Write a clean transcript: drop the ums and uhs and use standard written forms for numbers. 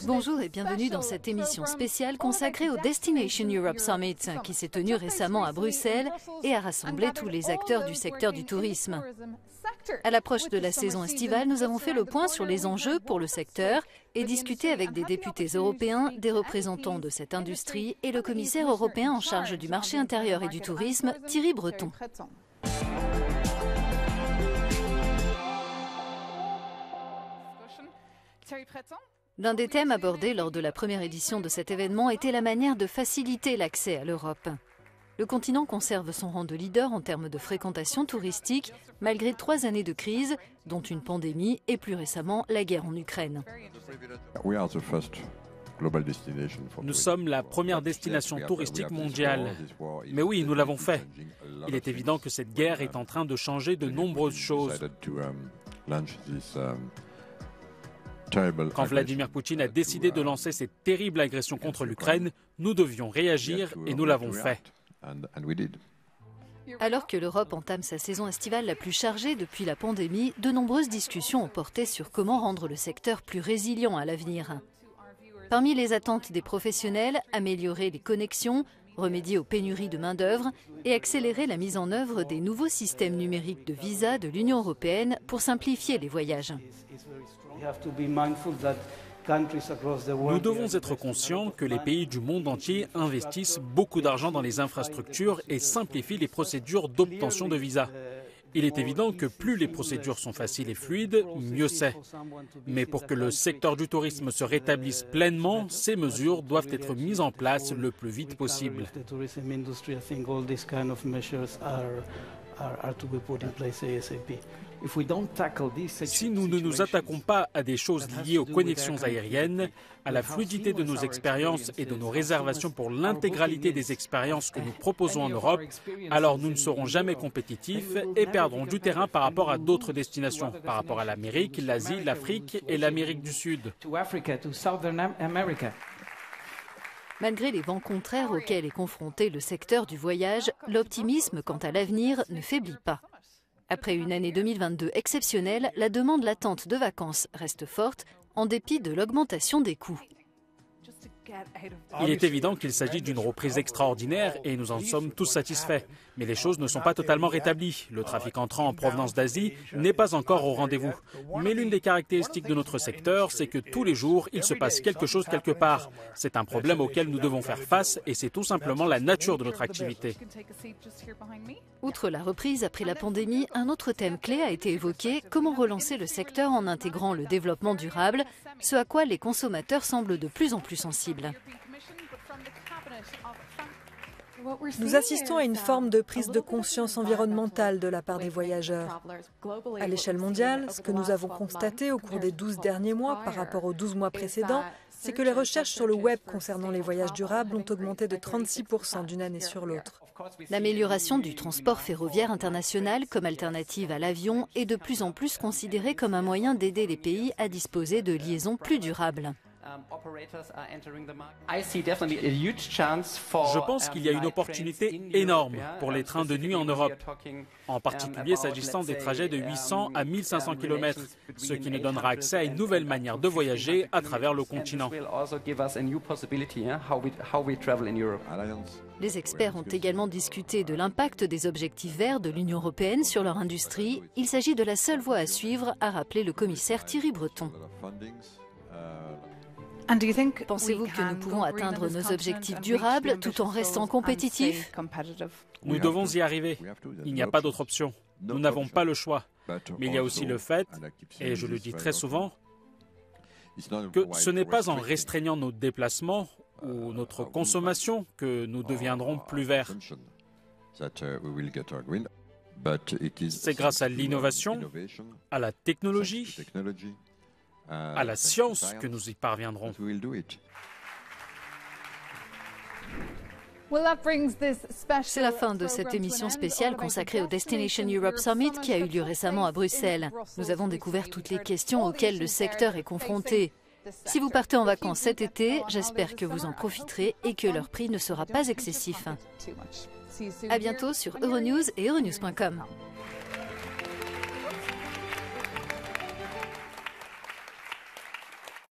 Bonjour et bienvenue dans cette émission spéciale consacrée au Destination Europe Summit qui s'est tenu récemment à Bruxelles et a rassemblé tous les acteurs du secteur du tourisme. À l'approche de la saison estivale, nous avons fait le point sur les enjeux pour le secteur et discuté avec des députés européens, des représentants de cette industrie et le commissaire européen en charge du marché intérieur et du tourisme, Thierry Breton. L'un des thèmes abordés lors de la première édition de cet événement était la manière de faciliter l'accès à l'Europe. Le continent conserve son rang de leader en termes de fréquentation touristique, malgré 3 années de crise, dont une pandémie et plus récemment la guerre en Ukraine. Nous sommes la première destination touristique mondiale. Mais oui, nous l'avons fait. Il est évident que cette guerre est en train de changer de nombreuses choses. Quand Vladimir Poutine a décidé de lancer cette terrible agression contre l'Ukraine, nous devions réagir et nous l'avons fait. Alors que l'Europe entame sa saison estivale la plus chargée depuis la pandémie, de nombreuses discussions ont porté sur comment rendre le secteur plus résilient à l'avenir. Parmi les attentes des professionnels, améliorer les connexions, remédier aux pénuries de main-d'œuvre et accélérer la mise en œuvre des nouveaux systèmes numériques de visa de l'Union européenne pour simplifier les voyages. Nous devons être conscients que les pays du monde entier investissent beaucoup d'argent dans les infrastructures et simplifient les procédures d'obtention de visa. Il est évident que plus les procédures sont faciles et fluides, mieux c'est. Mais pour que le secteur du tourisme se rétablisse pleinement, ces mesures doivent être mises en place le plus vite possible. Si nous ne nous attaquons pas à des choses liées aux connexions aériennes, à la fluidité de nos expériences et de nos réservations pour l'intégralité des expériences que nous proposons en Europe, alors nous ne serons jamais compétitifs et perdrons du terrain par rapport à d'autres destinations, par rapport à l'Amérique, l'Asie, l'Afrique et l'Amérique du Sud. Malgré les vents contraires auxquels est confronté le secteur du voyage, l'optimisme quant à l'avenir ne faiblit pas. Après une année 2022 exceptionnelle, la demande latente de vacances reste forte en dépit de l'augmentation des coûts. Il est évident qu'il s'agit d'une reprise extraordinaire et nous en sommes tous satisfaits. Mais les choses ne sont pas totalement rétablies. Le trafic entrant en provenance d'Asie n'est pas encore au rendez-vous. Mais l'une des caractéristiques de notre secteur, c'est que tous les jours, il se passe quelque chose quelque part. C'est un problème auquel nous devons faire face et c'est tout simplement la nature de notre activité. Outre la reprise après la pandémie, un autre thème clé a été évoqué, comment relancer le secteur en intégrant le développement durable, ce à quoi les consommateurs semblent de plus en plus sensibles. Nous assistons à une forme de prise de conscience environnementale de la part des voyageurs. À l'échelle mondiale, ce que nous avons constaté au cours des 12 derniers mois par rapport aux 12 mois précédents, c'est que les recherches sur le web concernant les voyages durables ont augmenté de 36% d'une année sur l'autre. L'amélioration du transport ferroviaire international comme alternative à l'avion est de plus en plus considérée comme un moyen d'aider les pays à disposer de liaisons plus durables. Je pense qu'il y a une opportunité énorme pour les trains de nuit en Europe, en particulier s'agissant des trajets de 800 à 1500 km, ce qui nous donnera accès à une nouvelle manière de voyager à travers le continent. Les experts ont également discuté de l'impact des objectifs verts de l'Union européenne sur leur industrie. Il s'agit de la seule voie à suivre, a rappelé le commissaire Thierry Breton. Pensez-vous que nous pouvons atteindre nos objectifs durables tout en restant compétitifs? Nous devons y arriver. Il n'y a pas d'autre option. Nous n'avons pas le choix. Mais il y a aussi le fait, et je le dis très souvent, que ce n'est pas en restreignant nos déplacements ou notre consommation que nous deviendrons plus verts. C'est grâce à l'innovation, à la technologie, à la science que nous y parviendrons. C'est la fin de cette émission spéciale consacrée au Destination Europe Summit qui a eu lieu récemment à Bruxelles. Nous avons découvert toutes les questions auxquelles le secteur est confronté. Si vous partez en vacances cet été, j'espère que vous en profiterez et que leur prix ne sera pas excessif. À bientôt sur Euronews et euronews.com.